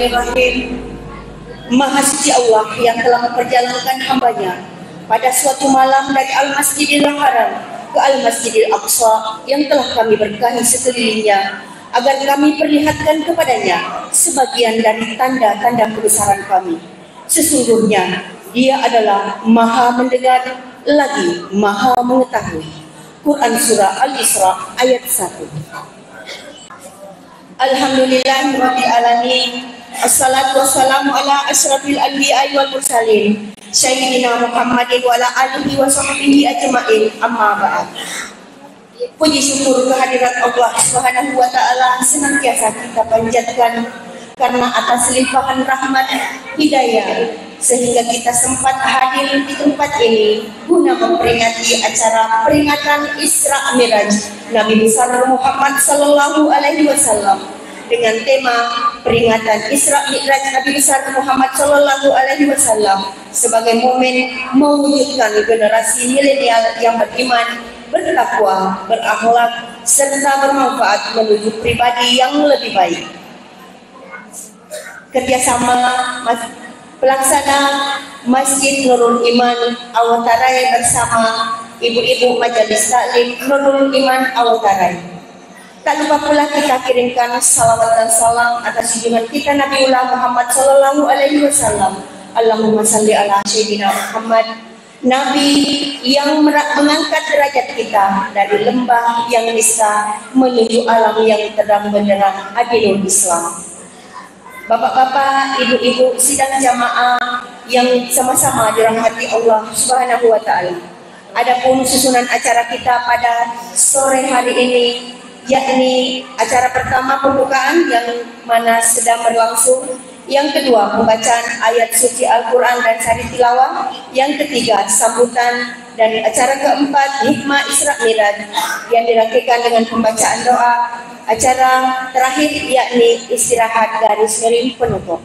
Bismillahirrahmanirrahim. Maha suci Allah yang telah memperjalankan hambanya pada suatu malam dari Al-Masjidil Haram ke Al-Masjidil Aqsa yang telah kami berkahi sekelilingnya, agar kami perlihatkan kepadanya sebagian dari tanda-tanda kebesaran kami. Sesungguhnya Dia adalah Maha mendengar lagi Maha mengetahui. Quran Surah Al-Isra ayat 1. Alhamdulillahirabbil alamin. Assalatu wassalamu ala asyrafil anbiya'i wal mursalin sayyidina Muhammadin wa ala alihi wa sahbihi ajma'in, amma ba'd. Puji syukur kehadirat Allah Subhanahu wa taala senantiasa kita panjatkan karena atas limpahan rahmat hidayah sehingga kita sempat hadir di tempat ini guna memperingati acara peringatan Isra Miraj Nabi besar Muhammad sallallahu alaihi wasallam dengan tema peringatan Isra Mi'raj Nabi besar Muhammad sallallahu alaihi wasallam sebagai momen mewujudkan generasi milenial yang beriman, bertakwa, berakhlak serta bermanfaat menuju pribadi yang lebih baik. Kerjasama pelaksana Masjid Nurul Iman Awatarai bersama ibu-ibu Majelis Taklim Nurul Iman Awatarai. Tak lupa pula kita kirimkan salawat dan salam atas junjungan kita Nabiullah Muhammad sallallahu alaihi wasallam. Allahumma salli ala sayyidina Muhammad, Nabi yang mengangkat derajat kita dari lembah yang nisa menuju alam yang terang benderang adilul Islam. Bapak-bapak, ibu-ibu sidang jamaah yang sama-sama dirahmati Allah Subhanahu wa taala. Adapun susunan acara kita pada sore hari ini, yakni acara pertama pembukaan yang mana sedang berlangsung, yang kedua pembacaan ayat suci Al-Quran dan sari tilawah, yang ketiga sambutan, dan acara keempat hikmah Isra Miraj yang dirangkaikan dengan pembacaan doa. Acara terakhir yakni istirahat garis miring penutup.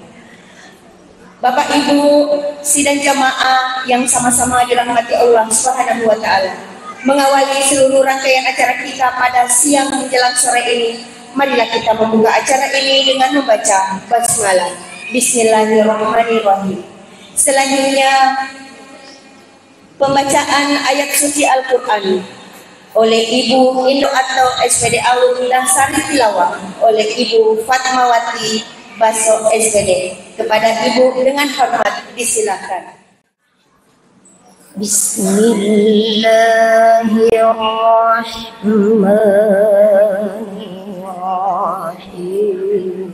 Bapak Ibu sidang jamaah yang sama-sama dirahmati Allah Subhanahu wa taala, mengawali seluruh rangkaian acara kita pada siang menjelang sore ini, marilah kita membuka acara ini dengan membaca basmalah. Bismillahirrahmanirrahim. Selanjutnya pembacaan ayat suci Al-Quran oleh Ibu Indo atau SPD Alun dan sari tilawah oleh Ibu Fatmawati Baso SPD. Kepada Ibu dengan hormat disilakan. Bismillahirrahmanirrahim.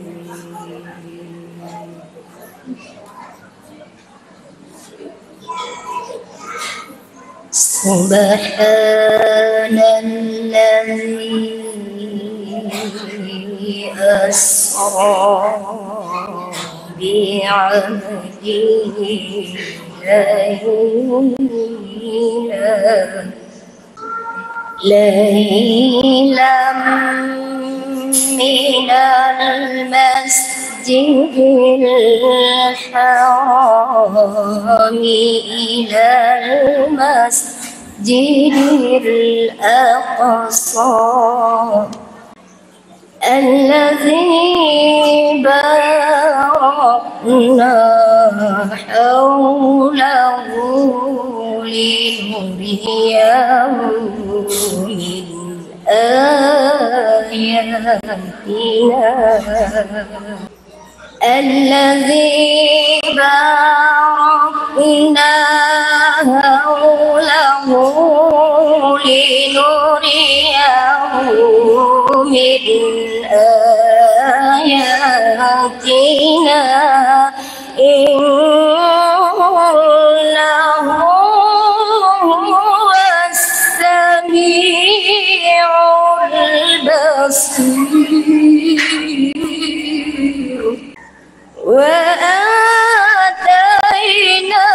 Subhanalladzi asra bi'abdihi laylan minal masjidil haram ilal masjidil aqsa alladzi barakna hawlahu linuriyahu min ayatina alladzi barakna hawlahu linuriyahu min ayatina innahu huwas sami'ul basir wa atayna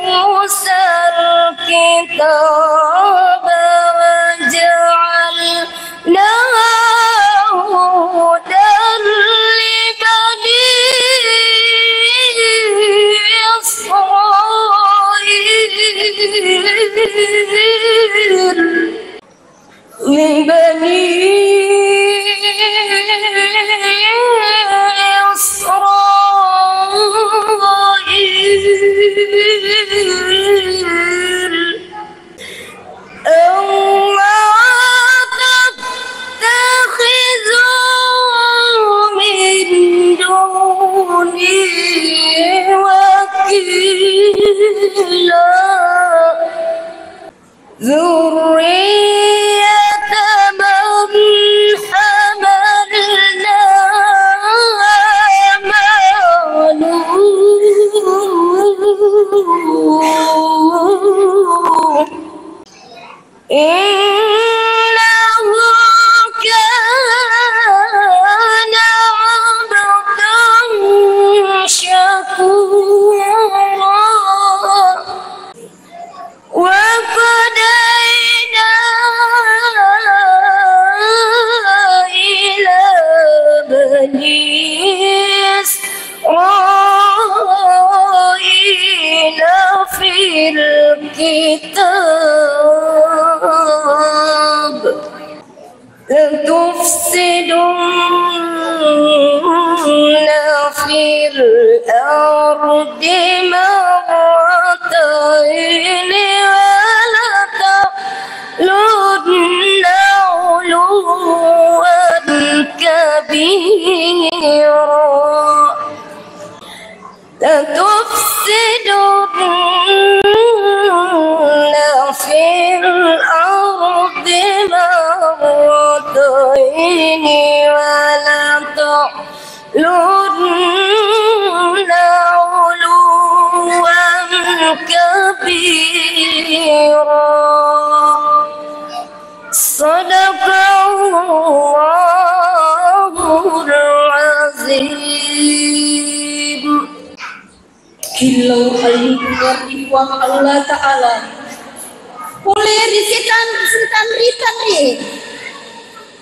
Musal kitaba wa ja'alnahu hudan li bani Israil ذرية من حملنا مع نوح إنه كان عبدا شكورا وقضينا إلى بني إسرائيل في الكتاب لتفسدن في الأرض مرتين ولتعلن علوا كبيرا لتفسدن في الأرض مرتين ولتعلن علوا كبيرا صدق الله العظيم. Kilau al-luar iwang Allah Ta'ala boleh disitan ritan ri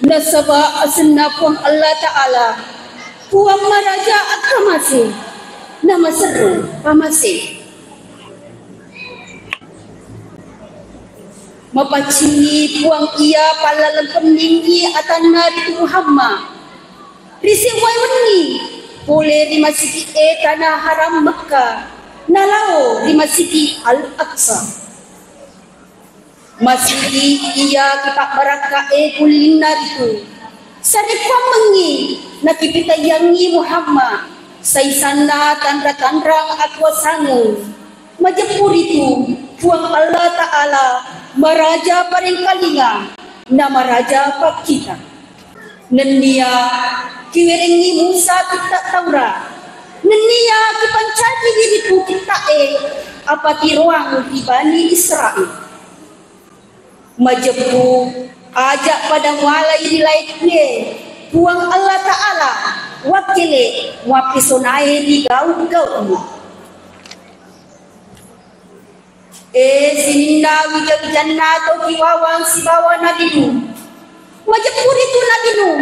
nasaba asna puang Allah Ta'ala puang maraja akamasi nama seru pamasi mapacingi puang ia palalang peninggi atan Nabi Muhammad risi waiwani boleh di Masjid tanah haram Mekah nalau di Masjid Al-Aqsa Masjid ia kita baraka kulinar itu sadekwa mengi nakipita yangi Muhammad saisana tandra-tandrang akwa sangu majapur itu puang Allah Ta'ala maraja paring kalinga nama raja pak kita nenia kiwiringi Musa kita Taurat nenia kipancadi diriku kita apa tiruang di Bani Israel majepu ajak pada mulai dilaitnya buang Allah Ta'ala wakile wapisonai di gau-gau sininda wijak jannato kiwawang sibawa Nabi Nuh majapur itu Nabi Nuh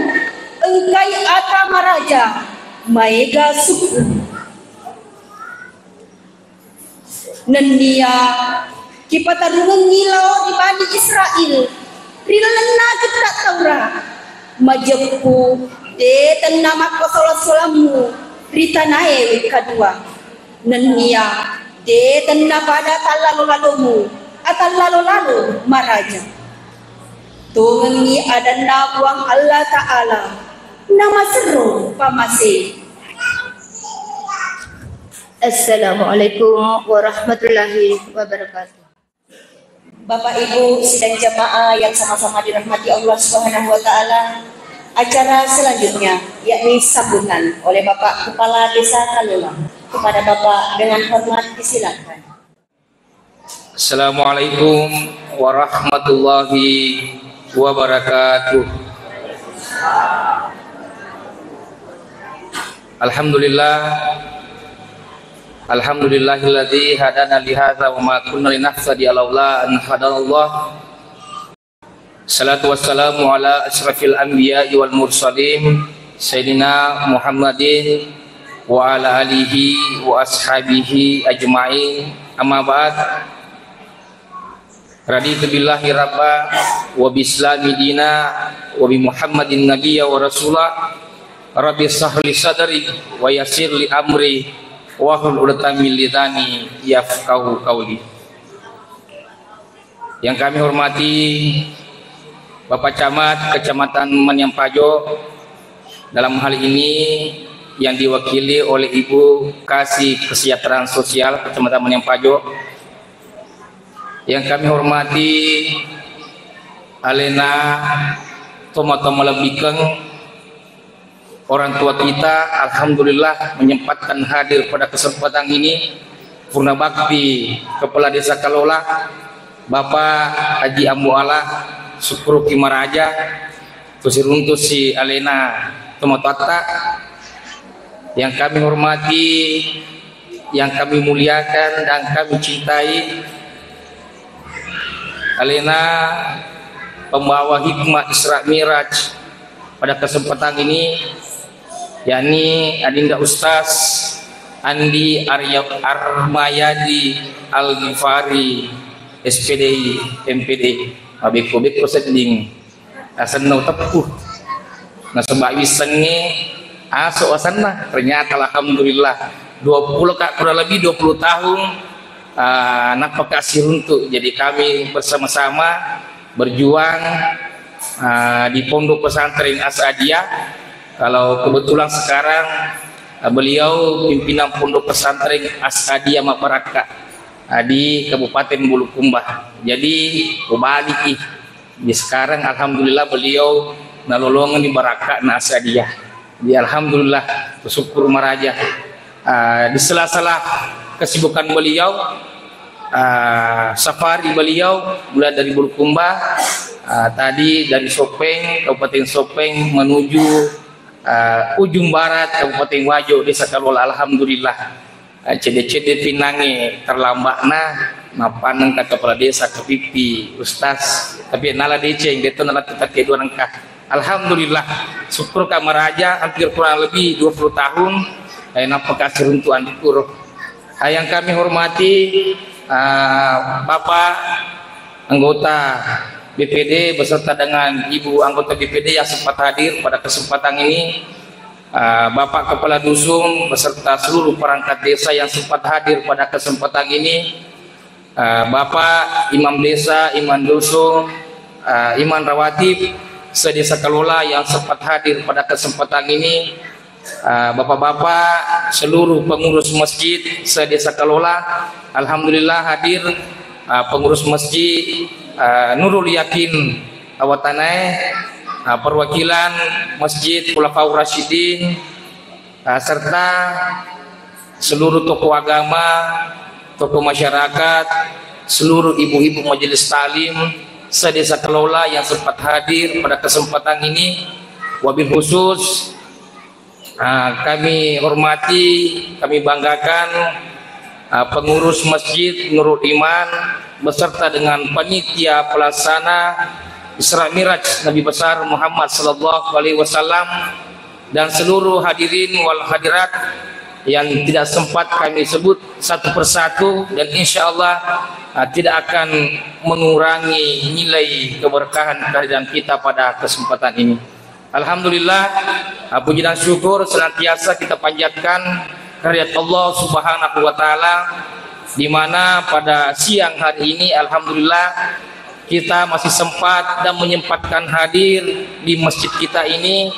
engkai ata maraja maega suku nenia kipatarungan ngilau di Bani Israel rilana kita Taurat majapku de tanama kosolosolamu ritanae kedua nenia de tanna pada talalu-lalumu atau lalu-lalu maraja tungi adanna buang Allah Ta'ala nama seru pamasi. Assalamualaikum warahmatullahi wabarakatuh. Bapak Ibu sidang jamaah yang sama-sama dirahmati Allah Subhanahu wa Ta'ala, acara selanjutnya yakni sambutan oleh Bapak Kepala Desa Kalulang. Kepada Bapak dengan hormat disilakan. Assalamualaikum warahmatullahi wabarakatuh. Alhamdulillahilladzi hadana li hadza wa ma kunna linahtadiya laula an hadanallah. Salatu wassalamu ala asyrafil anbiya'i wal mursalin sayyidina Muhammadin wa ala alihi wa ashabihi ajma'in. Amma ba'd. Raditu billahi rabba wa bislami dina wa bi Muhammadin nabiyya wa rasulah. Rabbi shrah li sadri wa yassir li amri wa hlul 'uqdatam min lisani yafqahu qawli. Yang kami hormati Bapak Camat Kecamatan Manyampajo, dalam hal ini yang diwakili oleh Ibu Kasih Kesejahteraan Sosial Kecamatan Manyampajo, yang kami hormati alena toma-toma lebihkan orang tua kita, alhamdulillah menyempatkan hadir pada kesempatan ini. Purna Bakti Kepala Desa Kalola Bapak Haji Ambu Allah Sukru Kimaraja, Tusiruntus si alena Tomatata, yang kami hormati, yang kami muliakan dan kami cintai, alena pembawa hikmah Isra Miraj pada kesempatan ini, yakni Adinda Ustaz Andi Armayadi Al-Ghifari SPD MPD abeko-beko seding asan tepuh na sebab wisengi aso asanna ternyata alhamdulillah 20 kak kurang lebih 20 tahun napaka siruntu. Jadi kami bersama-sama berjuang di pondok pesantren Asadiyah. Kalau kebetulan sekarang beliau pimpinan pondok pesantren Asadiyah Mabaraka di Kabupaten Bulukumba. Jadi kembali di sekarang alhamdulillah beliau nalolongan di Baraka na Asadiyah. Di alhamdulillah bersyukur maraja. Di sela-sela kesibukan beliau, safari beliau mulai dari Bulukumba, tadi dari Sopeng, Kabupaten Sopeng menuju ujung barat Kabupaten Wajo Desa Kalola. Alhamdulillah cede-cede pinangi terlambakna napaneng ka kepala desa ke pipi Ustaz tapi nala deceng deto nala tetap ke dua nangka. Alhamdulillah syukur ka maraja hampir kurang lebih 20 tahun napaka seruntu andikur. Yang kami hormati Bapak anggota BPD beserta dengan Ibu anggota BPD yang sempat hadir pada kesempatan ini, Bapak Kepala Dusun beserta seluruh perangkat desa yang sempat hadir pada kesempatan ini, Bapak Imam Desa, Imam Dusun, Imam Rawatib se-Desa Kalola yang sempat hadir pada kesempatan ini, Bapak-bapak seluruh pengurus masjid se-Desa Kalola, alhamdulillah hadir pengurus masjid Nurul Yakin Awatanai, perwakilan Masjid Khulafaur Rasyidin, serta seluruh tokoh agama, tokoh masyarakat, seluruh ibu-ibu majelis talim se-Desa Kalola yang sempat hadir pada kesempatan ini. Wabil khusus kami hormati, kami banggakan pengurus Masjid Nurul Iman beserta dengan panitia pelaksana Isra Miraj Nabi besar Muhammad sallallahu alaihi wasallam dan seluruh hadirin wal hadirat yang tidak sempat kami sebut satu persatu, dan insya Allah tidak akan mengurangi nilai keberkahan kehadiran kita pada kesempatan ini. Alhamdulillah, puji dan syukur senantiasa kita panjatkan kehadirat Allah Subhanahu wa taala, di mana pada siang hari ini alhamdulillah kita masih sempat dan menyempatkan hadir di masjid kita ini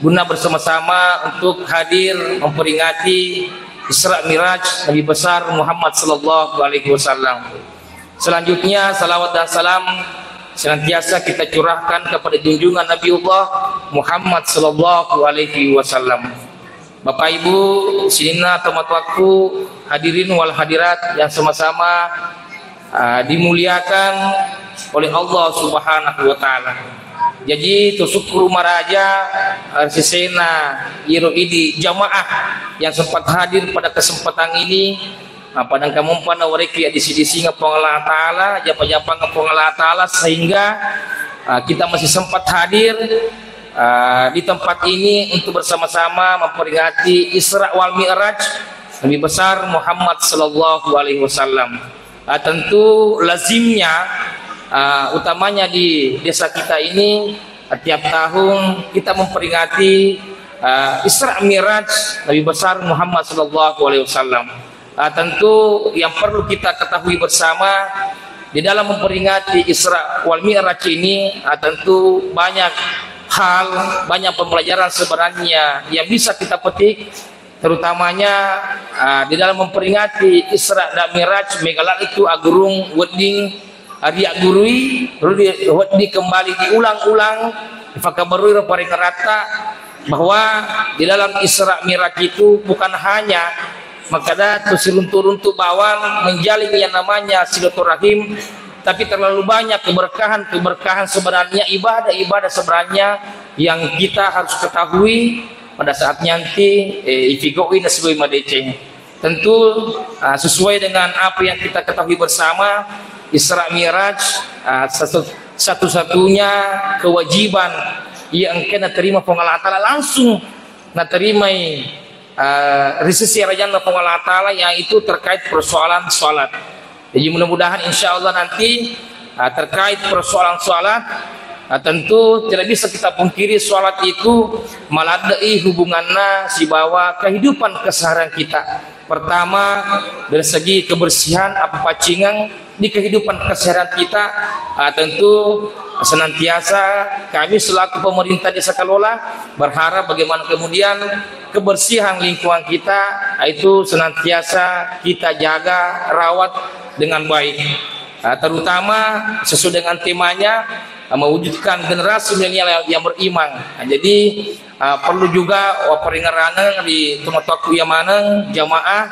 guna bersama-sama untuk hadir memperingati Isra Miraj Nabi besar Muhammad sallallahu alaihi wasallam. Selanjutnya salawat dan salam senantiasa kita curahkan kepada junjungan Nabiullah Muhammad sallallahu alaihi wasallam. Bapak Ibu, sidina tamat waktu, hadirin wal hadirat yang sama-sama dimuliakan oleh Allah Subhanahu wa taala. Jadi tusyukuru maraja arsisena iro idi jamaah yang sempat hadir pada kesempatan ini. Padang kamu pada wareki di sini ngapong Allah taala, japa-japa ngapong Allah taala sehingga kita masih sempat hadir di tempat ini untuk bersama-sama memperingati Isra wal Mi'raj Nabi besar Muhammad sallallahu alaihi wasallam. Tentu lazimnya utamanya di desa kita ini tiap tahun kita memperingati Isra Miraj Nabi besar Muhammad sallallahu alaihi wasallam. Tentu yang perlu kita ketahui bersama di dalam memperingati Isra wal Mi'raj ini tentu banyak hal, banyak pembelajaran sebenarnya yang bisa kita petik terutamanya di dalam memperingati Isra dan Miraj megalat itu agurung wedding Arya Gurui di kembali diulang-ulang fakabarui paring rata bahwa di dalam Isra Miraj itu bukan hanya makada turun-turun bawang menjalin yang namanya silaturahim, tapi terlalu banyak keberkahan sebenarnya, ibadah sebenarnya yang kita harus ketahui pada saat nanti ifigoi nasibui madece. Tentu sesuai dengan apa yang kita ketahui bersama, Isra Miraj satu-satunya kewajiban yang kena terima Allah Ta'ala langsung terima resesi rajana Allah Ta'ala, yaitu terkait persoalan salat. Jadi mudah-mudahan insya Allah nanti terkait persoalan salat, tentu tidak bisa kita pungkiri salat itu maladai hubungannya si bawa kehidupan keseharian kita. Pertama dari segi kebersihan apa pacingan di kehidupan keseharian kita, tentu senantiasa kami selaku pemerintah desa Kalola berharap bagaimana kemudian kebersihan lingkungan kita itu senantiasa kita jaga, rawat dengan baik, terutama sesuai dengan temanya mewujudkan generasi milenial yang beriman. Jadi perlu juga peringatan di tempat yang mana jamaah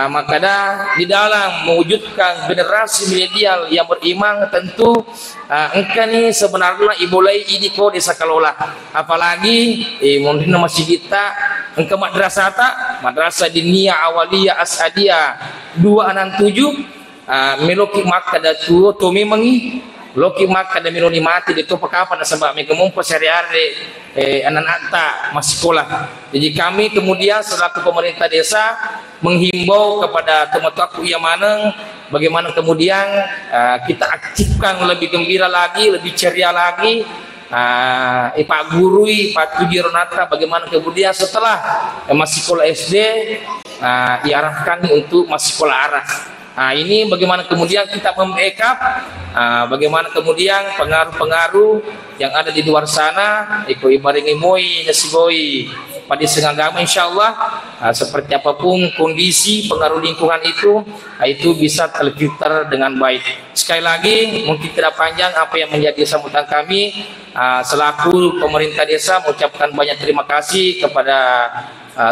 makanya di dalam mewujudkan generasi milenial yang beriman, tentu engkau ini sebenarnya ibulai idiko desa Kalola, apalagi mungkin masih kita engkau madrasah diniyah awaliyah asadiyah 267 meloki maka datu tumi mengi loki maka da miloni mati itu pekapan sebab mengemumpa sehari-hari anak-anak tak masih sekolah. Jadi kami kemudian selaku pemerintah desa menghimbau kepada teman-teman yang mana bagaimana kemudian kita aktifkan lebih gembira lagi, lebih ceria lagi Pak Gurui, Pak Tujironata, bagaimana kemudian setelah masih sekolah SD diarahkan untuk masih sekolah arah. Ini bagaimana kemudian kita membackup, bagaimana kemudian pengaruh-pengaruh yang ada di luar sana, ibaringi moi nasiboi pada senagama, insya Allah seperti apapun kondisi pengaruh lingkungan itu bisa terfilter dengan baik. Sekali lagi mungkin tidak panjang apa yang menjadi sambutan kami, selaku pemerintah desa mengucapkan banyak terima kasih kepada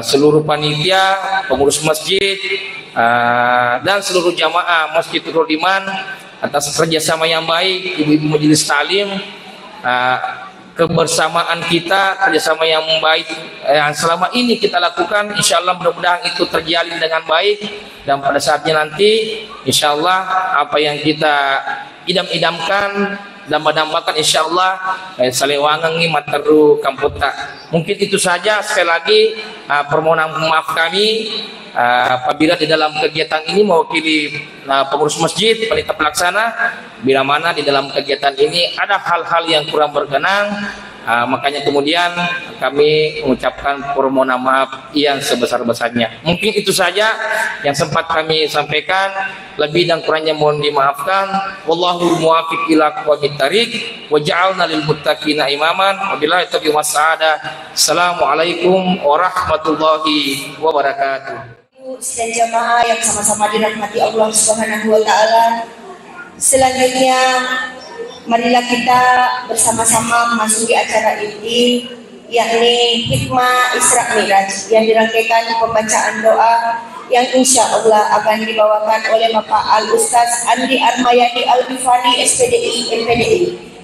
seluruh panitia, pengurus masjid, dan seluruh jamaah Masjid Nurul Iman atas kerjasama yang baik, ibu-ibu majelis talim, kebersamaan kita, kerjasama yang baik yang selama ini kita lakukan, insya Allah mudah-mudahan itu terjalin dengan baik, dan pada saatnya nanti insya Allah apa yang kita idam-idamkan dan mendambakan insya Allah salewangan ini materu kamputa. Mungkin itu saja. Sekali lagi permohonan maaf kami apabila di dalam kegiatan ini mewakili pengurus masjid, panitia pelaksana, bila mana di dalam kegiatan ini ada hal-hal yang kurang berkenan, makanya kemudian kami mengucapkan permohonan maaf yang sebesar-besarnya. Mungkin itu saja yang sempat kami sampaikan, lebih dan kurangnya mohon dimaafkan. Wallahu muwaffiq ila aqwamit thariq wa ja'alna lil muttaqina imaman wa billahi taufiq wassadah. Assalamualaikum warahmatullahi wabarakatuh. Dan jamaah yang sama-sama dirahmati Allah Subhanahu wa taala. Selanjutnya marilah kita bersama-sama memasuki acara inti, yakni hikmah Isra Miraj yang dirangkaikan pembacaan doa yang insya Allah akan dibawakan oleh Bapak Al-Ustaz Andi Armayadi Al-Bifani SPDI MPDI,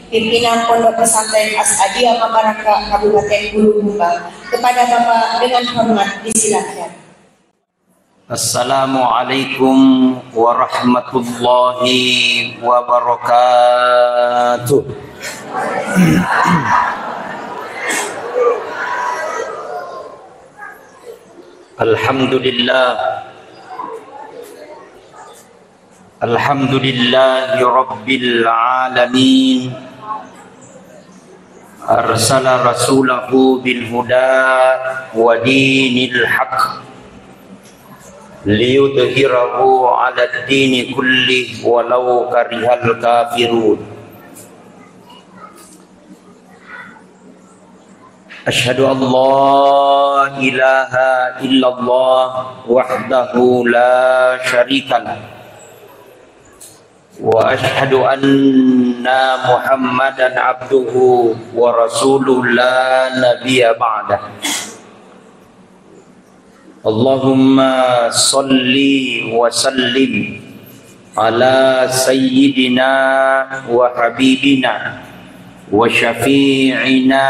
pimpinan Pondok Pesantren Asadiyah Mabaraka Kabupaten Bulukumba. Kepada Bapak dengan hormat disilakan. Assalamualaikum warahmatullahi wabarakatuh. Alhamdulillah, alhamdulillahi rabbil alamin. Arsala rasulahu bil huda wa dinil haqq liyudhhirahu 'ala ad-dini kulli walau karihal kafirun. أشهد أن لا إله إلا الله وحده لا شريك له وأشهد أن محمدا عبده ورسوله لا نبي بعده اللهم صل وسلم على سيدنا وحبيبنا وشفيعنا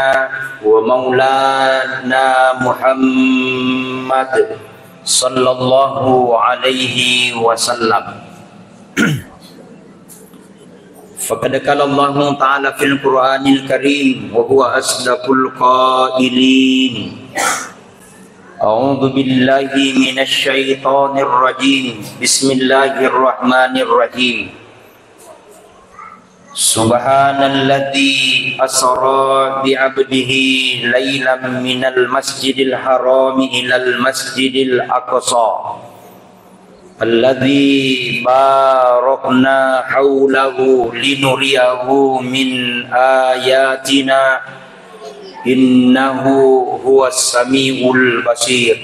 ومولانا محمد صلى الله عليه وسلم فقد قال الله تعالى في القرآن الكريم وهو أصدق القائلين أعوذ بالله من الشيطان الرجيم بسم الله الرحمن الرحيم سبحان الذي أسرى بعبده ليلا من المسجد الحرام إلى المسجد الأقصى الذي باركنا حوله لنريه من آياتنا إنه هو السميع البصير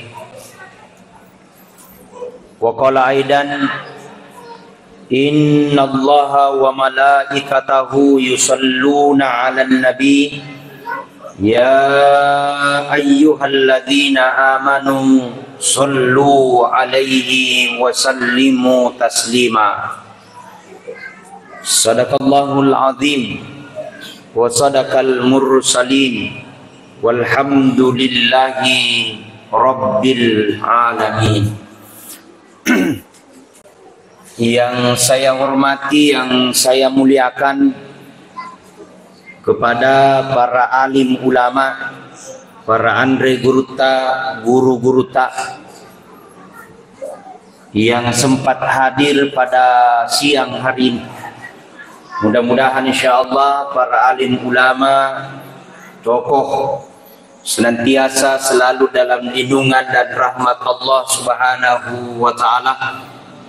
وقال أيضا إن الله وملائكته يصلون على النبي يا أيها الذين آمنوا صلوا عليه وسلموا تسليما صدق الله العظيم وصدق المرسلين والحمد لله رب العالمين. Yang saya hormati, yang saya muliakan kepada para alim ulama, para andre guruta, guru-guru tak yang sempat hadir pada siang hari ini. Mudah-mudahan insyaallah para alim ulama, tokoh senantiasa selalu dalam lindungan dan rahmat Allah Subhanahu wa taala.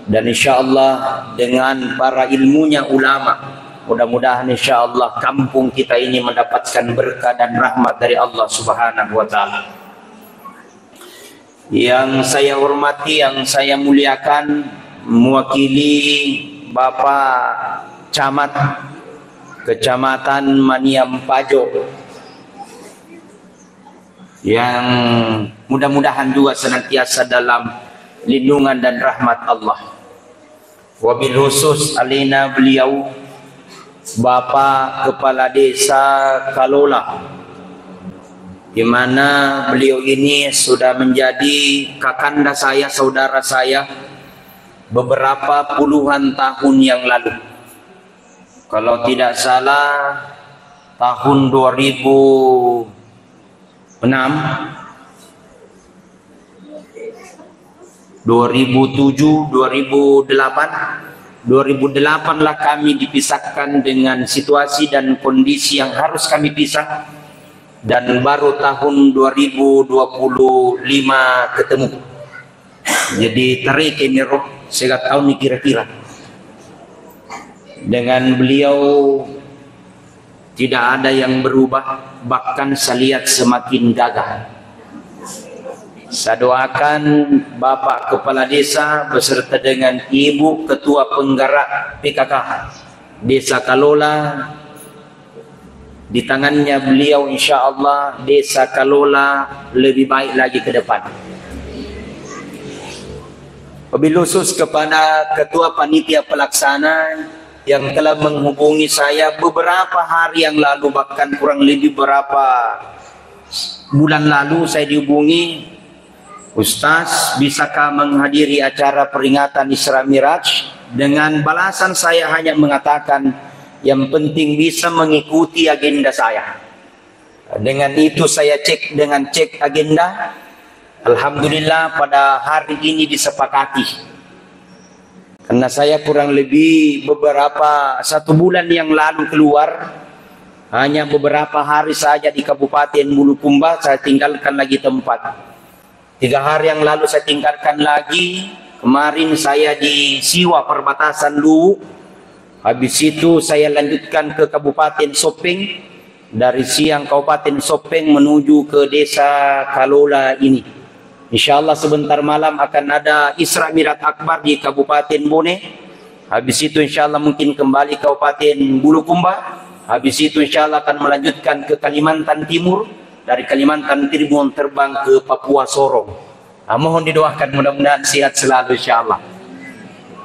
Dan insyaallah dengan para ilmunya ulama, mudah-mudahan insyaallah kampung kita ini mendapatkan berkah dan rahmat dari Allah Subhanahu wa taala. Yang saya hormati, yang saya muliakan, mewakili Bapak Camat Kecamatan Maniam Pajo yang mudah-mudahan juga senantiasa dalam lindungan dan rahmat Allah. Wabil khusus alina beliau Bapak Kepala Desa Kalola, di mana beliau ini sudah menjadi kakanda saya, saudara saya beberapa puluhan tahun yang lalu. Kalau tidak salah tahun 2006, 2007, 2008 lah kami dipisahkan dengan situasi dan kondisi yang harus kami pisah, dan baru tahun 2025 ketemu. Jadi tarik ini roh segat tahun ini kira-kira. Dengan beliau tidak ada yang berubah, bahkan saya lihat semakin gagah. Saya doakan Bapak Kepala Desa beserta dengan Ibu Ketua Penggerak PKK Desa Kalola, di tangannya beliau insya Allah Desa Kalola lebih baik lagi ke depan. Wabil khusus kepada Ketua Panitia Pelaksana yang telah menghubungi saya beberapa hari yang lalu, bahkan kurang lebih beberapa bulan lalu saya dihubungi, Ustaz, bisakah menghadiri acara peringatan Isra Miraj? Dengan balasan saya hanya mengatakan yang penting bisa mengikuti agenda saya. Dengan itu saya cek dengan cek agenda. Alhamdulillah pada hari ini disepakati. Karena saya kurang lebih beberapa 1 bulan yang lalu keluar, hanya beberapa hari saja di Kabupaten Bulukumba, saya tinggalkan lagi tempat. 3 hari yang lalu saya tinggalkan lagi. Kemarin saya di Siwa perbatasan Luwu. Habis itu saya lanjutkan ke Kabupaten Sopeng. dari siang Kabupaten Sopeng menuju ke desa Kalola ini. Insyaallah sebentar malam akan ada Isra Mi'raj Akbar di Kabupaten Bone. Habis itu insyaallah mungkin kembali Kabupaten Bulukumba. Habis itu insyaallah akan melanjutkan ke Kalimantan Timur. Dari Kalimantan Timur terbang ke Papua Sorong. Mohon didoakan mudah-mudahan sehat selalu insyaallah.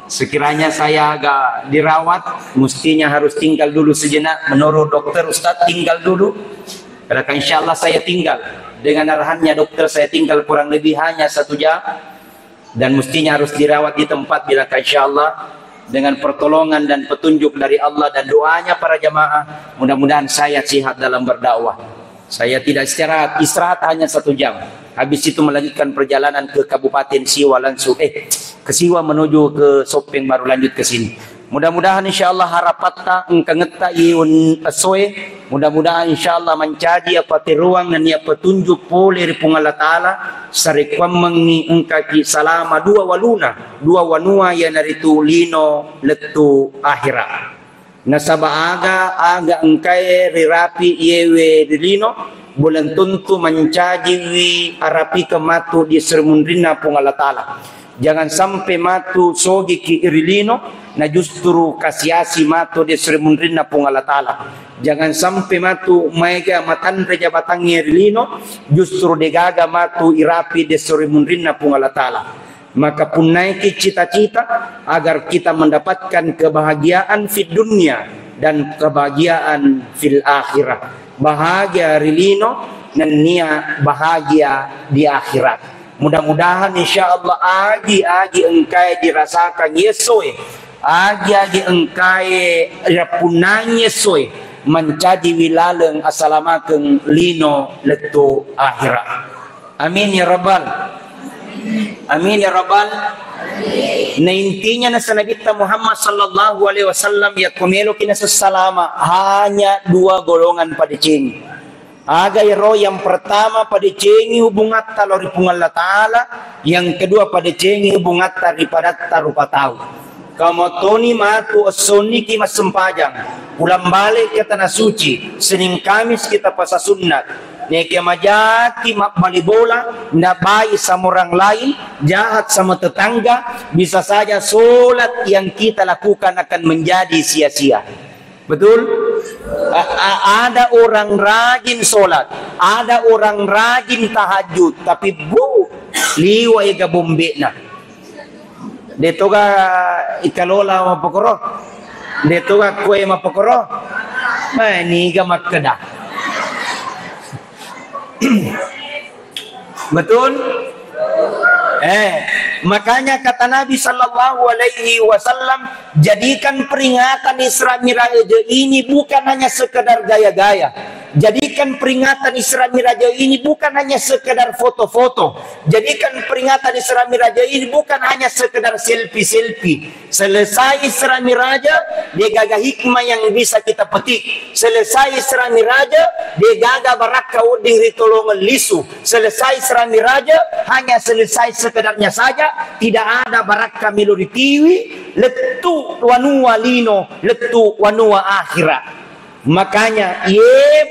Sekiranya saya agak dirawat, mestinya harus tinggal dulu sejenak. Menurut dokter Ustadz tinggal dulu. Karena insyaallah saya tinggal. Dengan arahannya dokter saya tinggal kurang lebih hanya 1 jam. Dan mestinya harus dirawat di tempat bila insyaallah. Dengan pertolongan dan petunjuk dari Allah dan doanya para jamaah, mudah-mudahan saya sehat dalam berdakwah. Saya tidak istirahat hanya 1 jam. Habis itu melanjutkan perjalanan ke Kabupaten Siwa langsung ke Siwa menuju ke Sopeng baru lanjut ke sini. Mudah-mudahan insyaallah harapatta engkangeta iun asoe. Mudah-mudahan insyaallah mencaji apa teruang dan ia petunjuk poler pung Allah Ta'ala sarikwan mengi engkaki salama 2 wanua ya naritu lino letu akhirat. Nasaba aga engkai rirapi yewe dilino bulan tentu mencaji wi arapi kematu di sermundrina pung Allah Ta'ala. Jangan sampai matu sogi ki irilino na justru kasiasi matu di sermundrina pung Allah Ta'ala. Jangan sampai matu maiga matan reja batangnya irilino justru degaga matu irapi di sermundrina pung Allah Ta'ala. Maka pun naiki cita-cita agar kita mendapatkan kebahagiaan di dunia dan kebahagiaan fil akhirah. Bahagia rilino dan nia bahagia di akhirat. Mudah-mudahan insyaallah agi engkai dirasakan Yesoe. Agi engkai rapunan Yesoe menjadi wilaleng asalamakeun lino letu akhirat. Amin ya rabbal. Amin ya rabbal. Na intinya na sa Nabi Muhammad sallallahu alaihi wasallam ya kumelo kina sa salama hanya 2 golongan padicing. Agay ro yang pertama padicengi hubungat talori pungal Ta'ala, yang kedua padicengi hubungat daripada tarupa tahu. Kamu toni matu asoni ki masempajang, pulang balik ke tanah suci, Senin Kamis kita pasa sunat. Neki majaki makbali bola, ndak baik sama orang lain, jahat sama tetangga, bisa saja solat yang kita lakukan akan menjadi sia-sia. Betul? Ada orang rajin solat, ada orang rajin tahajud, tapi liway ka bombe na. Dito ka ikalola mapokoro, dito ka kue mapokoro, ni ka makada. Betul? Makanya kata Nabi sallallahu alaihi wasallam, jadikan peringatan Isra Mi'raj ini bukan hanya sekedar gaya-gaya. Jadikan peringatan Isra Mi'raj ini bukan hanya sekedar foto-foto. Jadikan peringatan Isra Mi'raj ini bukan hanya sekedar selfie-selfie. Selesai Isra Mi'raj, dia gaga hikmah yang bisa kita petik. Selesai Isra Mi'raj, dia gaga baraka uding ritolongan lisu. Selesai Isra Mi'raj, hanya selesai sekedarnya saja, tidak ada baraka melodi tiwi, letu wanua lino, letu wanua akhirat. Makanya yewe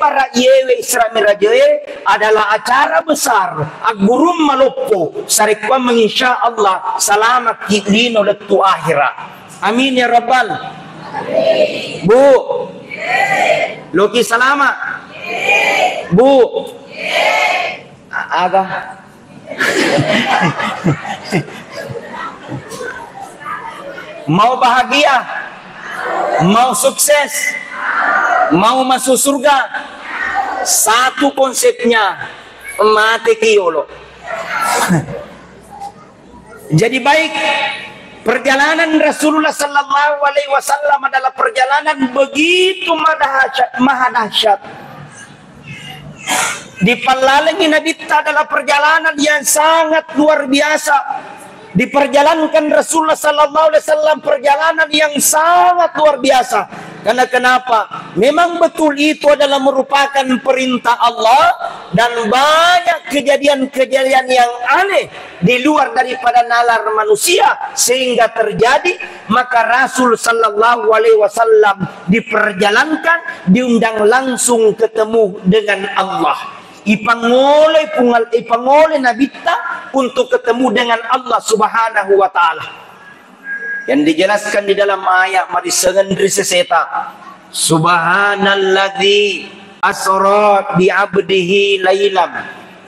Isra Mi'raj adalah acara besar agurum malopo sarikwa menginsya Allah selamat lino letu akhirat. Amin ya rabbal. Bu Loki selamat. Bu Aga mau bahagia, mau sukses, mau masuk surga, satu konsepnya mati kiolo. Jadi baik, perjalanan Rasulullah sallallahu alaihi wasallam adalah perjalanan begitu maha dahsyat. Di Palalangi Nabi adalah perjalanan yang sangat luar biasa. Diperjalankan Rasulullah sallallahu alaihi wasallam perjalanan yang sangat luar biasa. Karena kenapa? Memang betul itu adalah merupakan perintah Allah dan banyak kejadian-kejadian yang aneh di luar daripada nalar manusia sehingga terjadi, maka Rasul sallallahu alaihi wasallam diperjalankan, diundang langsung ketemu dengan Allah. Ipangole nabita untuk ketemu dengan Allah Subhanahu wa taala. Yang dijelaskan di dalam ayat marisengan riseseta. Subhanalladzi asra bi 'abdihi lailam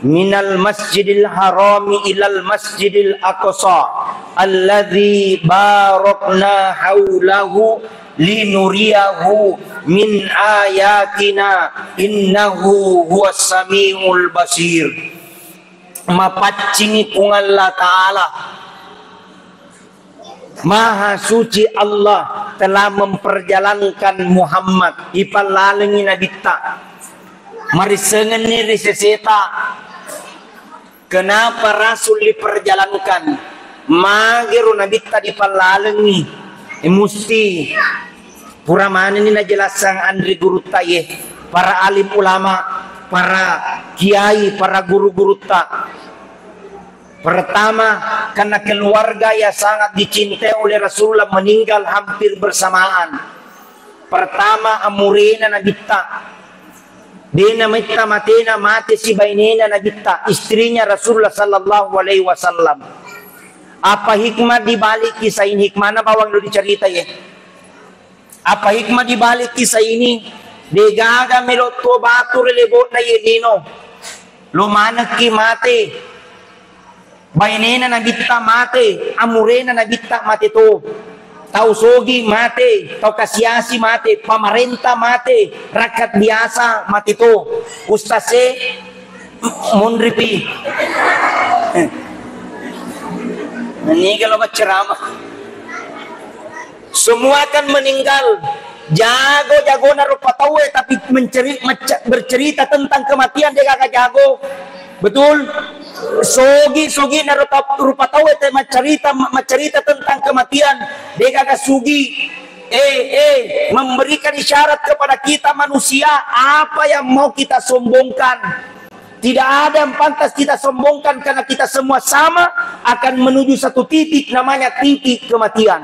minal masjidil harami ilal masjidil aqsa alladzi barakna haulahu linuriyahu min ayatina innahu huwas samiul basir. Mapaccingi kung Allah Ta'ala, Maha suci Allah telah memperjalankan Muhammad ipalalengi nabita marisengen ni riseseta. Kenapa Rasul diperjalankan? Magiru nabita dipalalengi musti pura mana ni najelasang Andri Guru Taye, para alim ulama, para kiai, para guru-guru tak. Pertama, karena keluarga yang sangat dicintai oleh Rasulullah meninggal hampir bersamaan. Pertama, amurina nabita. Dina mita matena mati si bainena nabita, istrinya Rasulullah sallallahu alaihi wasallam. Apa hikmah dibalik kisah ini? Hikmah na bawang lo dicerita ya. Apa hikmah dibalik kisah ini? Degaga melotto batur lebot na yenino. Lumanak ki mate. Bainena nabita mate. Amurena nabita mate to. Tau sogi mate. Tau kasiasi mate. Pamarenta mate. Rakyat biasa mate to. Ustase monripi. Ini kalau berceramah semua akan meninggal. Jago na rupa tahu tapi bercerita tentang kematian dia gak jago. Betul? Sogi na rupa tahu mencerita tentang kematian dia gak sugi. Memberikan isyarat kepada kita manusia apa yang mau kita sombongkan. Tidak ada yang pantas kita sombongkan karena kita semua sama akan menuju satu titik namanya titik kematian.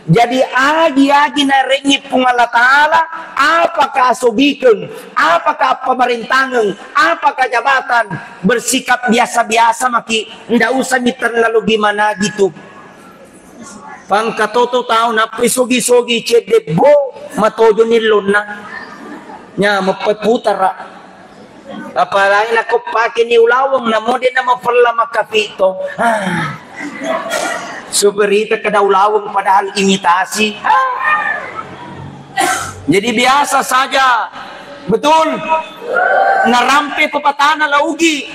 Jadi agi na rengi pung Allah Ta'ala, apakah asobikeun, apakah pemerintahan, apakah jabatan, bersikap biasa-biasa maki, ndak usah terlalu gimana gitu. Pangkatoto tao na pisogi-sogi cedebo matojo nilon na. Nya mapaputar. Apalagi ako pakai ni ulawang na mo din na mapala makapito. Superita kada ulawang padahal imitasi. Jadi biasa saja. Betul. Narampe papatana laugi.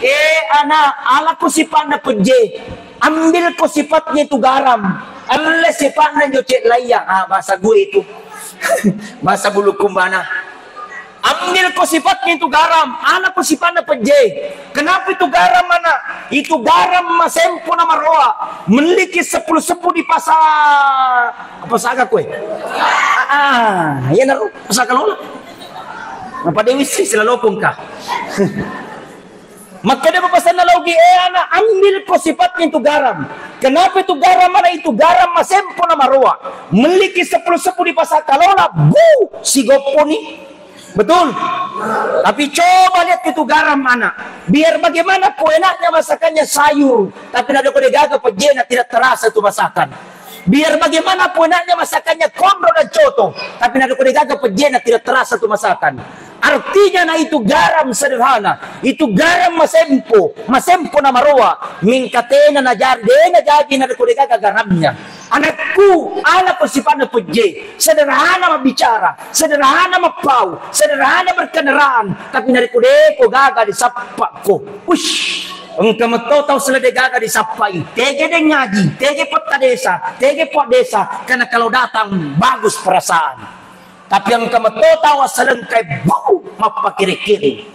Ana ala ko sipat na pudje. Ambil ko sifatnya itu garam. Allah sifat na nyocet layang. Bahasa gue itu. Bahasa bulu kumbana. Ambil ko sifatnya itu garam, anak ko sifatnya peje. Kenapa itu garam mana? Itu garam masempo na maroa. Memiliki 10 di pasar. Apa saga kue? Yan na pasar kalola. Apa dewi sila lopong ka? Maka dia berpesan na laugi, anak ambil ko sifatnya itu garam. Kenapa itu garam mana? Itu garam masempo na maroa. Memiliki 10 di pasar kalola. Si gopo ni. Betul. Tapi coba lihat itu garam mana. Biar bagaimana po enaknya masakannya sayur. Tapi nada ko degaga pejena tidak terasa itu masakan. Biar bagaimana po enaknya masakannya kondro dan coto. Tapi nada ko degaga pejena tidak terasa itu masakan. Artinya na itu garam sederhana. Itu garam masempo na maroa. Mingkatena na jadi nada ko degaga garamnya. Anakku, anak sifatnya peje, sederhana berbicara, sederhana mapau, sederhana berkendaraan, tapi dari kudeko gaga disapa ko. Ush, engkau tahu selede gaga disapai. Tege de ngaji, tege pot desa, karena kalau datang bagus perasaan. Tapi engkau tahu selengkai bau mapakiri-kiri.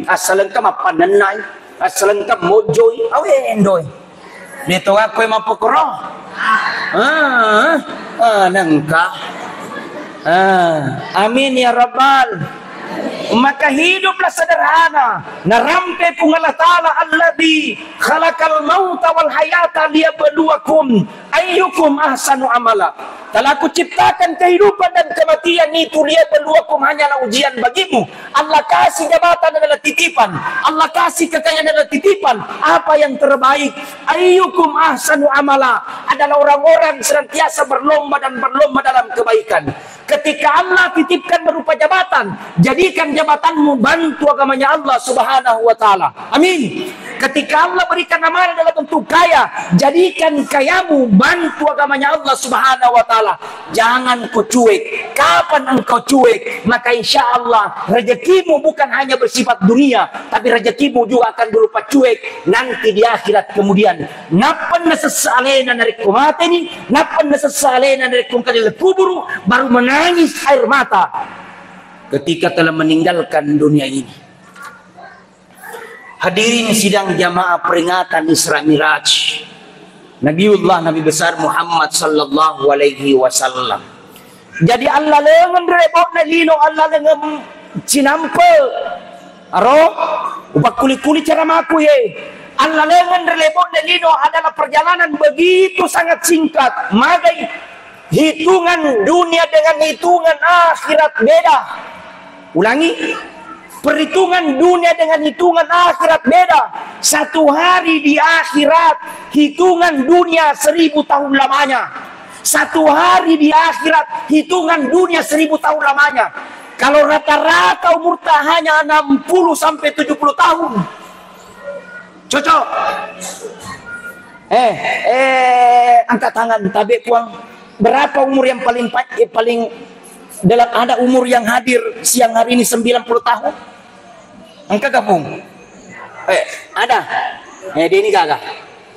Asalengka mapananay, asalengka mojoi, awendoy. Dito ako ay mapukuro. Nangka. Amin ya Rabbal. Maka hiduplah sederhana. Narampe pun Allah Ta'ala alladhi khalaqal mauta wal hayata liyabluwakum ayyukum ahsanu amala. Telah aku ciptakan kehidupan dan kematian itu liyabluwakum, hanyalah ujian bagimu. Allah kasih jabatan adalah titipan. Allah kasih kekayaan adalah titipan. Apa yang terbaik? Ayyukum ahsanu amala adalah orang-orang senantiasa berlomba dan berlomba dalam kebaikan. Ketika Allah titipkan berupa jabatan, jadikan jabatanmu bantu agamanya Allah Subhanahu wa Ta'ala. Amin. Ketika Allah berikan amanah dalam bentuk kaya, jadikan kayamu bantu agamanya Allah Subhanahu wa Ta'ala. Jangan kau cuek. Kapan engkau cuek, maka insya Allah rezekimu bukan hanya bersifat dunia, tapi rezekimu juga akan berupa cuek nanti di akhirat kemudian. Napan nasasalena dari kumateni, napan nasasalena dari kumkadil kuburu, baru menangis air mata ketika telah meninggalkan dunia ini. Hadirin sidang jamaah peringatan Isra Miraj Nabi besar Muhammad sallallahu alaihi wasallam. Jadi Allah lengan rebot na lino, Allah lengan cinampe aro upak kuli-kuli cara maku ye. Allah lengan rebot na lino adalah perjalanan begitu sangat singkat. Magai hitungan dunia dengan hitungan akhirat beda. Ulangi, perhitungan dunia dengan hitungan akhirat beda. Satu hari di akhirat, hitungan dunia 1000 tahun lamanya. Satu hari di akhirat, hitungan dunia 1000 tahun lamanya. Kalau rata-rata umur hanya 60 sampai 70 tahun. Cocok? Angkat tangan, tabe puang. Berapa umur yang paling dalam ada umur yang hadir siang hari ini 90 tahun? Angka gabung. Ada. Dia ini kagak.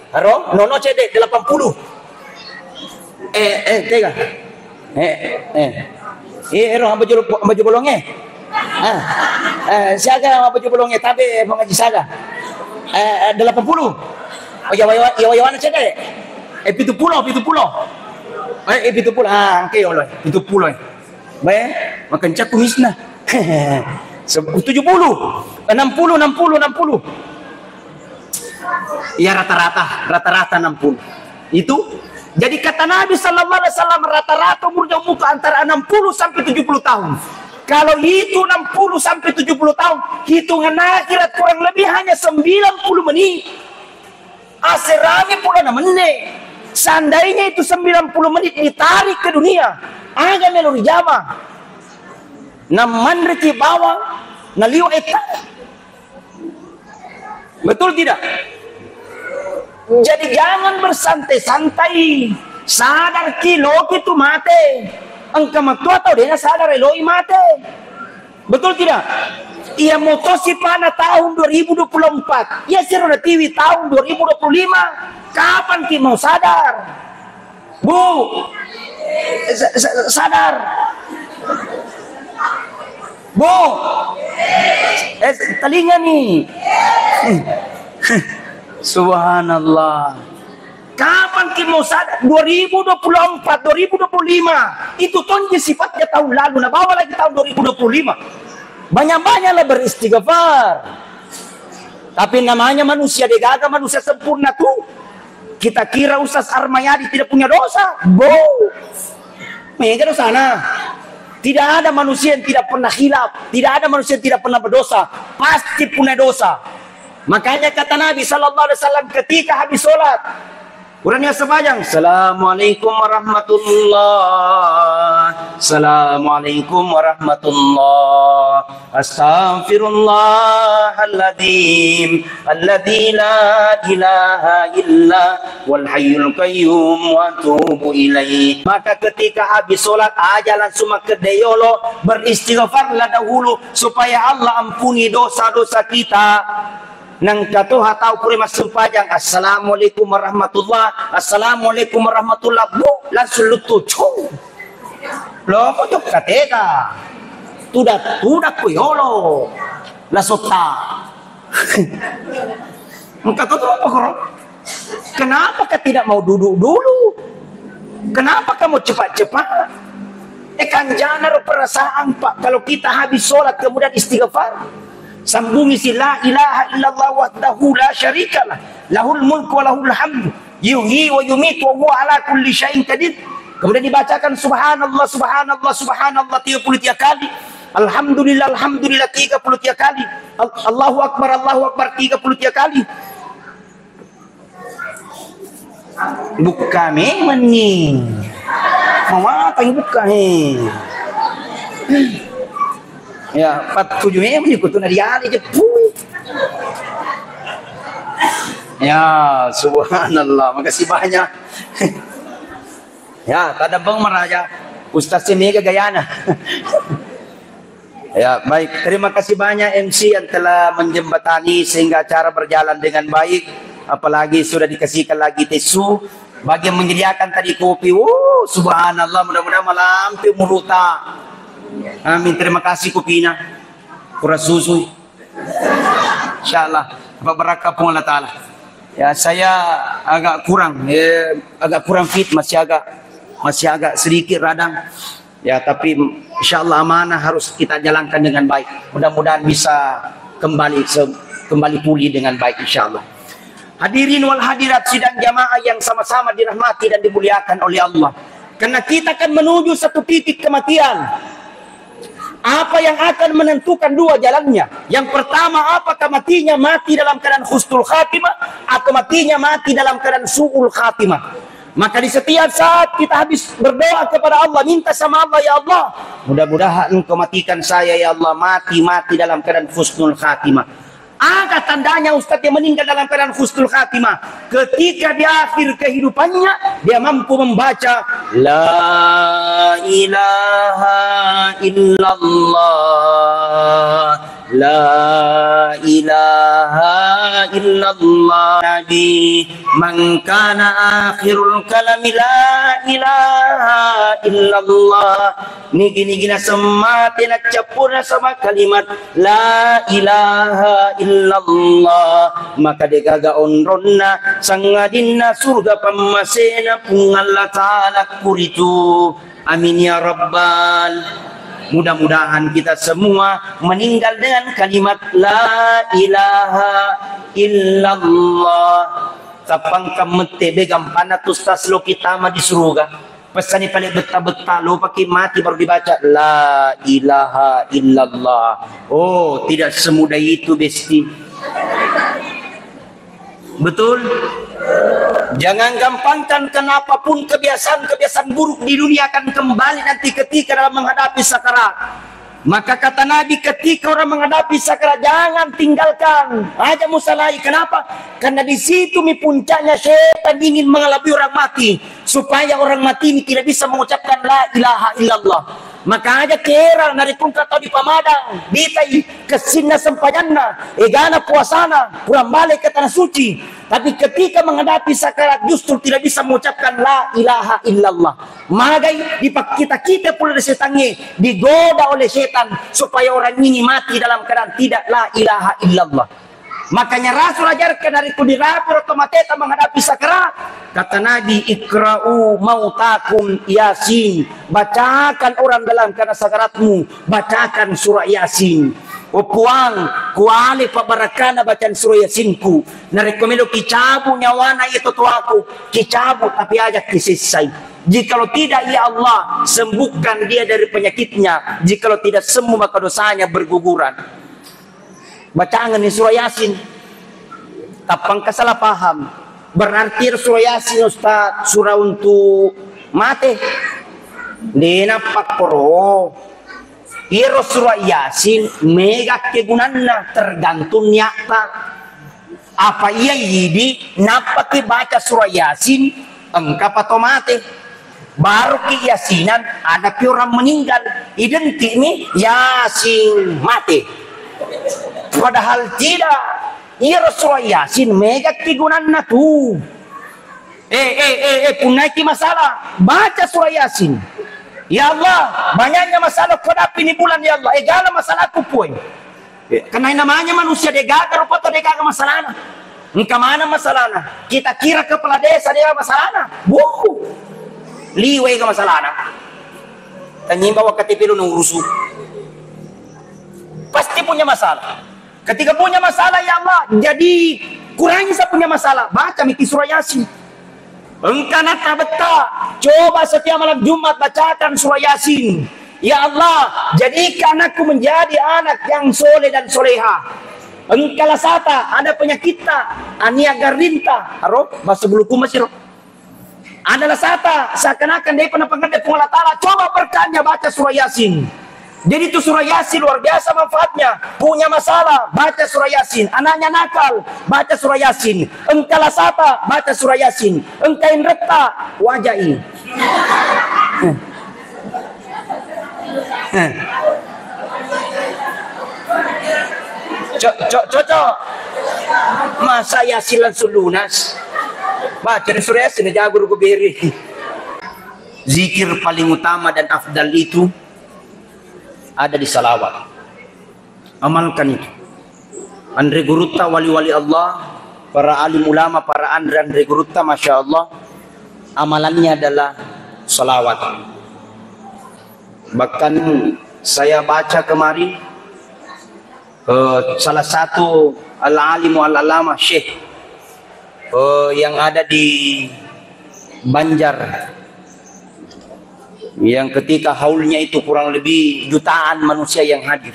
Haro, nono cedek 80. Tega. Ero baju bolongnya. Siaga baju bolongnya tapi mengaji saga. 80. Oh ya wawana cedek. 70. 70. Angke yo loh. 70. Baik, makan cak kumisna. 70, 60. Ya rata-rata 60. Itu jadi kata Nabi sallallahu alaihi wasallam rata-rata umurnya muka antara 60 sampai 70 tahun. Kalau itu 60 sampai 70 tahun, hitungan akhirat kurang lebih hanya 90 menit. Aserami pula menit. Seandainya itu 90 menit ditarik ke dunia, agak meluri jama. Naman reti bawang, naliu eta. Betul tidak? Jadi jangan bersantai-santai. Sadar kilo itu mate. Engkau matua tahu dia sadar eloi mate. Betul tidak? Ia motosi pana tahun 2024. Ia seru TV tahun 2025. Kapan kita mau sadar? Bu, sadar. Bu, telinga nih. Subhanallah. Kapan kita mau sadar? 2024, 2025. Itu tonje sifatnya tahun lalu. Nah, bawa lagi tahun 2025. Banyak-banyaklah beristighfar. Tapi namanya manusia degaga, manusia sempurna tuh. Kita kira Ustaz Armayadi tidak punya dosa. Mereka dosa nah. Tidak ada manusia yang tidak pernah khilaf. Tidak ada manusia yang tidak pernah berdosa. Pasti punya dosa. Makanya kata Nabi sallallahu alaihi wasallam ketika habis sholat, Qur'annya sepanjang. Assalamualaikum warahmatullah. Assalamualaikum warahmatullah. Astaghfirullahaladzim. Alladzi la ilaha illa wal hayyul qayyum wa atubu ilaih. Maka ketika habis sholat aja langsung ke deyolo, beristighfarlah dahulu supaya Allah ampuni dosa-dosa kita. Nang katoha tahu puri mas sempajang. Assalamualaikum warahmatullah. Assalamualaikum warahmatullah. Bu, langsung lutucu. Lo kok kateka. Tudak kuyolo. La sota. Maka tuh apa kok? Kenapa kau tidak mau duduk dulu? Kenapa kamu cepat-cepat? Kan jangan perasaan Pak, kalau kita habis sholat kemudian istighfar, sambungi si la ilaha illallah wahdahu la syarikalah, lahul mulku wa lahul hamdu, yuhyi wa yumitu wa huwa ala kulli syai'in qadir. Kemudian dibacakan subhanallah subhanallah subhanallah 33 kali, alhamdulillah alhamdulillah 33 kali, Allahu akbar 33 kali. Buka memang nih. Mau apa yang buka nih? Ya, 47 memang ikut tu nadi ali je. Ya, subhanallah. Makasih banyak. Ya, tak ada bang meraja. Ustaz ini ke Gayana. Ya, baik. Terima kasih banyak MC yang telah menjembatani sehingga acara berjalan dengan baik. Apalagi sudah dikasihkan lagi tisu. Bagi yang menyediakan tadi kopi. Subhanallah, mudah-mudahan malam itu muruta. Amin, terima kasih kopinya. Kurang susu. InsyaAllah. Apa barakah pun Allah Ta'ala. Ya, saya agak kurang. Agak kurang fit, masih agak sedikit radang. Ya, tapi insyaAllah amanah harus kita jalankan dengan baik. Mudah-mudahan bisa kembali pulih dengan baik insyaAllah. Hadirin wal hadirat sidang jamaah yang sama-sama dirahmati dan dimuliakan oleh Allah. Karena kita akan menuju satu titik kematian. Apa yang akan menentukan dua jalannya? Yang pertama, apakah matinya mati dalam keadaan husnul khatimah atau matinya mati dalam keadaan su'ul khatimah? Maka di setiap saat kita habis berdoa kepada Allah, minta sama Allah, ya Allah, mudah-mudahan Engkau matikan saya ya Allah, mati dalam keadaan husnul khatimah. Ada tandanya Ustaz yang meninggal dalam keadaan husnul khatimah ketika di akhir kehidupannya dia mampu membaca la ilaha illallah, la ilaha illallah. Nabi man kana akhirul kalami la ilaha illallah. Nigi-nigi na semati na capurna sama kalimat la ilaha illallah, maka digagaon ronna sangadinna surga pamasena pungallah ta'ala kuritu. Amin ya rabbal. Mudah-mudahan kita semua meninggal dengan kalimat la ilaha illallah. Tapang kamete begam panatus taslo kita ma di surga. Pesani paling betah-betah lo pakai mati baru dibaca la ilaha illallah. Oh, tidak semudah itu besti. Betul? Jangan gampangkan kenapapun kebiasaan buruk di dunia akan kembali nanti ketika dalam menghadapi sakarat. Maka kata Nabi, ketika orang menghadapi sakarat jangan tinggalkan, aja musalai. Kenapa? Karena di situ puncaknya setan ingin mengelabui orang mati supaya orang mati ini tidak bisa mengucapkan la ilaha illallah. Maka aja kera naripun kata di pamadang ditai kesina sempajanna egana puasana pulang balik ke tanah suci. Tapi ketika menghadapi sakarat justru tidak bisa mengucapkan la ilaha illallah. Magai kita pula dari setannya digoda oleh setan supaya orang ini mati dalam keadaan tidak la ilaha illallah. Makanya Rasul ajarkan dari kudirapur otomatis menghadapi sakarat. Kata Nabi, ikra'u mautakum yasin. Bacakan orang dalam keadaan sakaratmu, bacakan surah Yasin. Upuang kuali pabarakana bacaan surah Yasinku. Narekomendo kicabu nyawana itu tuaku. Kicabu tapi aja kisisai. Jikalau tidak, ya Allah, sembuhkan dia dari penyakitnya. Jikalau tidak sembuh maka dosanya berguguran. Bacaan ini surah Yasin. Tapang kesalah paham. Berarti surah Yasin Ustaz surah untuk mati. Dina pakporo. Iro surah Yasin mega kegunanna tergantung nyata. Apa iya yidi napati baca surah Yasin engkau atau mati. Baru ke Yasinan ada orang meninggal. Identik nih Yasin mati. Padahal tidak. Iro surah Yasin mega kegunanna tuh. Punaiki masalah. Baca surah Yasin. Ya Allah, banyaknya masalah hadapi ini bulan ya Allah. Egala masalah aku poin. Karena namanya manusia degaga, rupa atau degaga masalahnya. Engka mana masalahna? Kita kira kepala desa dia masalahna. Liwe ke masalahna. Tanyim bawa KTP lu ngurusu. Pasti punya masalah. Ketika punya masalah, ya Allah, jadi kurangi saya punya masalah. Baca miki surah Yasin. Engkau nata betah. Coba setiap malam Jumat bacakan surah Yasin. Ya Allah, jadikan aku menjadi anak yang soleh dan soleha. Engkau lasata, ada penyakit ania garinta. Aro, bahasa buluku masih. Ada lasata, seakan-akan dia pernah pengendap Allah Ta'ala. Coba bertanya baca surah Yasin. Jadi itu surah Yasin luar biasa manfaatnya. Punya masalah, baca surah Yasin. Anaknya nakal, baca surah Yasin. Engkau lasata, baca surah Yasin. Engkau reta, wajai. Cocok. Masa Yasin langsung lunas. Baca di surah Yasin aja guru beri. Zikir paling utama dan afdal itu ada di salawat. Amalkan itu. Andre Gurutta, wali-wali Allah, para alim ulama, para Andre Gurutta, Masya Allah, amalannya adalah salawat. Bahkan saya baca kemarin salah satu al-alimu al-alama Syekh yang ada di Banjar, yang ketika haulnya itu kurang lebih jutaan manusia yang hadir.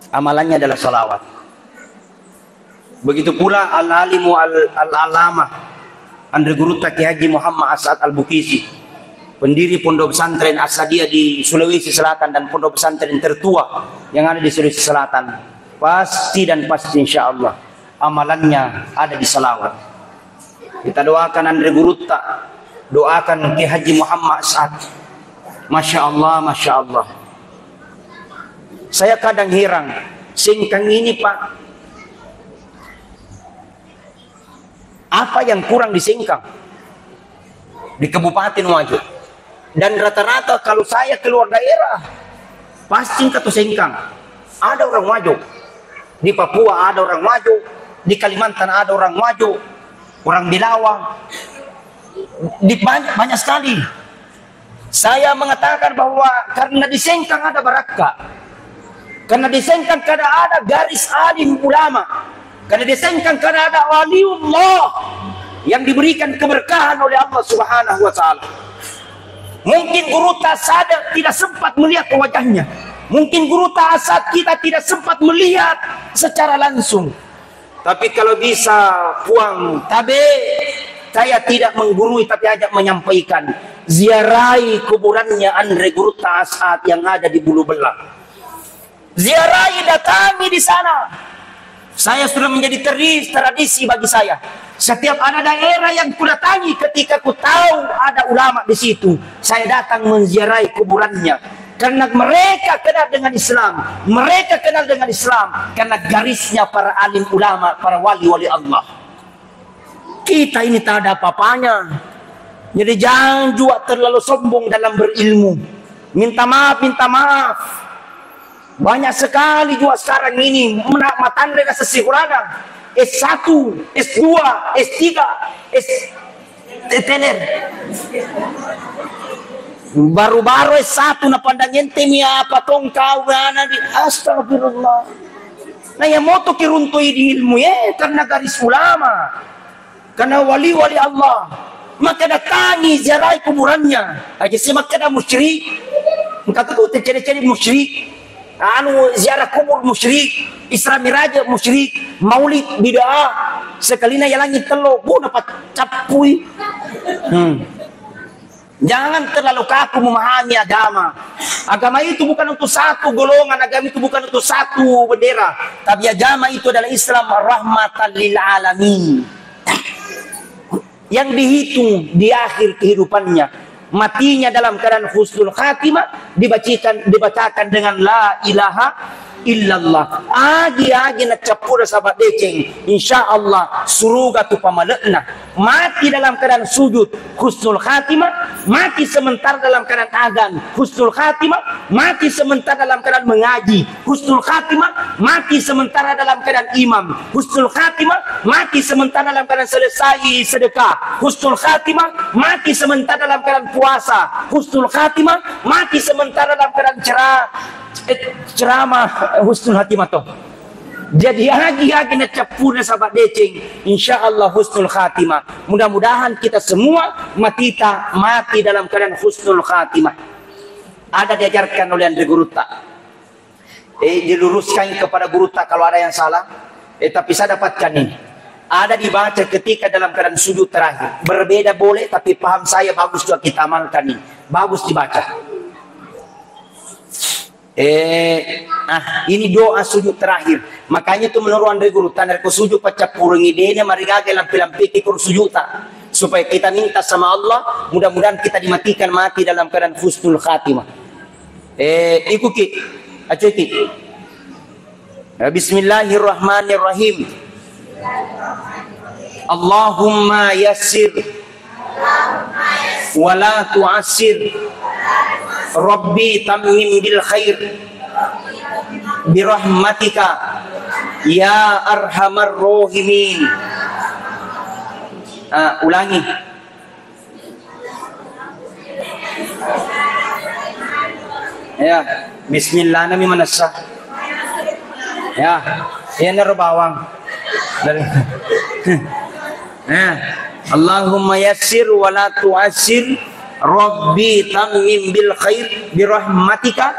Amalannya adalah salawat. Begitu pula al-alimu al-alama Andre Gurutta Ki Haji Muhammad As'ad Al-Bukisi, pendiri pondok pesantren Asadiyah di Sulawesi Selatan dan pondok pesantren tertua yang ada di Sulawesi Selatan. Pasti dan pasti insya Allah amalannya ada di salawat. Kita doakan Andre Gurutta, doakan Ki Haji Muhammad As'ad. Masya Allah, Masya Allah. Saya kadang heran, Singkang ini Pak, apa yang kurang di Singkang? Di Kabupaten Wajo. Dan rata-rata kalau saya keluar daerah, pasti ke Singkang. Ada orang Wajo. Di Papua ada orang Wajo. Di Kalimantan ada orang Wajo. Orang Bilawa. Di banyak sekali. Saya mengatakan bahwa karena di Singkang ada barakah. Karena di Singkang kada ada garis alim ulama. Karena di Singkang kada ada waliullah yang diberikan keberkahan oleh Allah Subhanahu wa taala. Mungkin Guru Tasada tidak sempat melihat wajahnya. Mungkin Guru Tasad kita tidak sempat melihat secara langsung. Tapi kalau bisa puang tabe, saya tidak menggurui tapi ajak menyampaikan. Ziarahi kuburannya Andre Guru Tasad yang ada di Bulu Belang. Ziarahi, datangi di sana. Saya sudah menjadi tradisi bagi saya. Setiap ada daerah yang kudatangi ketika ku tahu ada ulama di situ, saya datang menziarahi kuburannya. Karena mereka kenal dengan Islam. Mereka kenal dengan Islam karena garisnya para alim ulama, para wali-wali Allah. Kita ini tak ada apa-apanya. Jadi jangan juga terlalu sombong dalam berilmu. Minta maaf, minta maaf. Banyak sekali juga sekarang ini matandre ka sesihurana. S1, S2, S3, S-teler. Baru-baru S1 na pandangin temi apa tong kau na di astagfirullah. Nah yang moto kiruntui di ilmu ya karena garis ulama. Karena wali-wali Allah. Maka datangi ziarahi kuburannya. Aja si maka ada musyrik. Kata tu ciri-ciri musyrik. Ziarah kubur musyrik, Isra Miraj musyrik, Maulid bid'ah. Sekalina ya langit telo, dapat capui. Jangan terlalu kaku memahami agama. Agama itu bukan untuk satu golongan, agama itu bukan untuk satu bendera. Tapi agama itu adalah Islam rahmatan lil alamin. Yang dihitung di akhir kehidupannya. Matinya dalam keadaan husnul khatimah, dibacakan dengan la ilaha illallah. Agi-agi nak capura sahabat deceng. Insya Allah surga tu pamalekna. mati dalam keadaan sujud, husnul khatimah. Mati sementara dalam keadaan azan, husnul khatimah. Mati sementara dalam keadaan mengaji, husnul khatimah. Mati sementara dalam keadaan imam, husnul khatimah. Mati sementara dalam keadaan selesai sedekah, husnul khatimah. Mati sementara dalam keadaan puasa, husnul khatimah. Mati sementara dalam keadaan ceramah, husnul khatimah toh. Jadi hagi-hagi na capuna sahabat decing, insyaallah husnul khatimah. Mudah-mudahan kita semua mati dalam keadaan husnul khatimah. Ada diajarkan oleh Andre Guruta. Diluruskan kepada Guruta kalau ada yang salah. Tapi saya dapatkan ini. Ada dibaca ketika dalam keadaan sujud terakhir. Berbeda boleh, tapi paham saya bagus juga kita amalkan ini. Bagus dibaca. Ini doa sujud terakhir. Makanya itu menurut Andre Guru tanda ko sujud pacapurung ide marigaga lampi-lampi kur sujuta supaya kita minta sama Allah mudah-mudahan kita dimatikan mati dalam keadaan husnul khatimah. Ikuti acuki. Bismillahirrahmanirrahim. Allahumma yassir wa la tu'assir. Rabbi tammim bil khair birahmatika ya arhamar rahimin. Ulangi. Ya, bismillah nami manasa. Ya, yan na bawang. Allahumma yassir wa la tu'assir. Rabbi tammim bil khair birahmatika.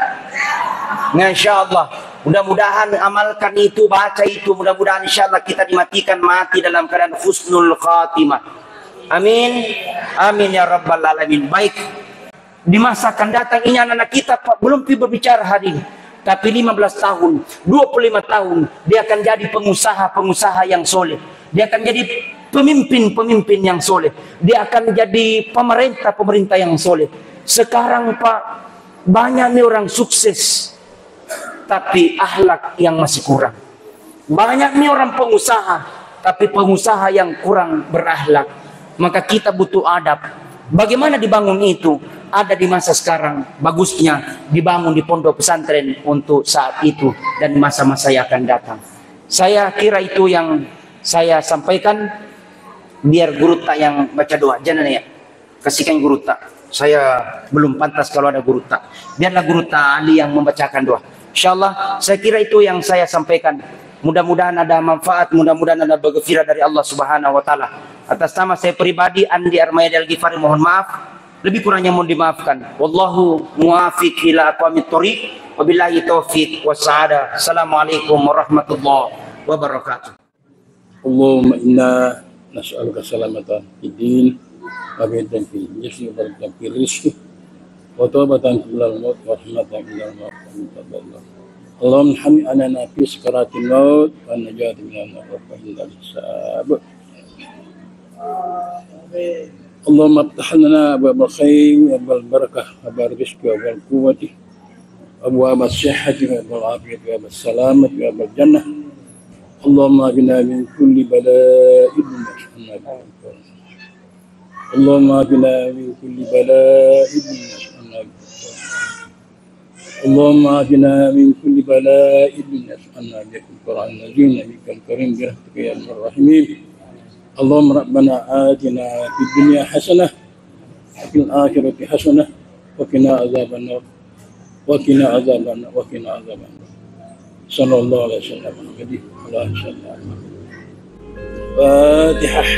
Insyaallah mudah-mudahan amalkan itu, baca itu, mudah-mudahan insyaallah kita dimatikan mati dalam keadaan husnul khatimah. Amin. Amin ya rabbal alamin. Baik. Di masa akan datang ini anak-anak kita belum berbicara hari ini. Tapi 15 tahun, 25 tahun dia akan jadi pengusaha yang soleh. Dia akan jadi pemimpin yang soleh. Dia akan menjadi pemerintah yang soleh. Sekarang Pak, banyak nih orang sukses, tapi akhlak yang masih kurang. Banyak nih orang pengusaha, tapi pengusaha yang kurang berakhlak. Maka kita butuh adab. Bagaimana dibangun itu? Ada di masa sekarang. Bagusnya dibangun di pondok pesantren untuk saat itu dan masa-masa yang akan datang. Saya kira itu yang saya sampaikan. Biar Guruta yang baca doa. Jangan ya. Kasihkan Guruta. Saya belum pantas kalau ada Guruta. Biarlah Guruta Ali yang membacakan doa. InsyaAllah saya kira itu yang saya sampaikan. Mudah-mudahan ada manfaat. Mudah-mudahan ada maghfirah dari Allah Subhanahu wa Ta'ala. Atas nama saya pribadi Andi Armayadi Al-Ghifari mohon maaf. Lebih kurangnya mohon dimaafkan. Wallahu muwafiq ila aqwamit thoriq. Wabillahi taufiq wassaada. Assalamualaikum warahmatullahi wabarakatuh. Allahumma inna nas'aluka salamatan fid din wa baitan fil jismi wa barakatan fil rizqi wa tawbatan minal maut wa rahmatan minal maut. Allahumma hammi anana fi sakaratil maut wa najati minal nar wa indal hisab. Allahumma aftah lana abwabal khair wa abwabal barakah wa abwabal rizqi wa abwabal quwwati wa abwabal sihhati wa abwabal afiyati wa abwabal salamati wa abwabal jannah. Allahumma agina min kulli bala'in nas'alna. Allahumma agina min kulli bala'in nas'alna. Allahumma agina min kulli bala'in nas'alna bil Qur'an nazina bikal karim bi rahmatika ya arhamar rahimin. Allahumma rabbana atina fid dunya hasanah wa fil akhirati hasanah wa qina azabannar wa qina azabannar wa qina azabannar. Sallallahu alaihi wasallam. Fatihah.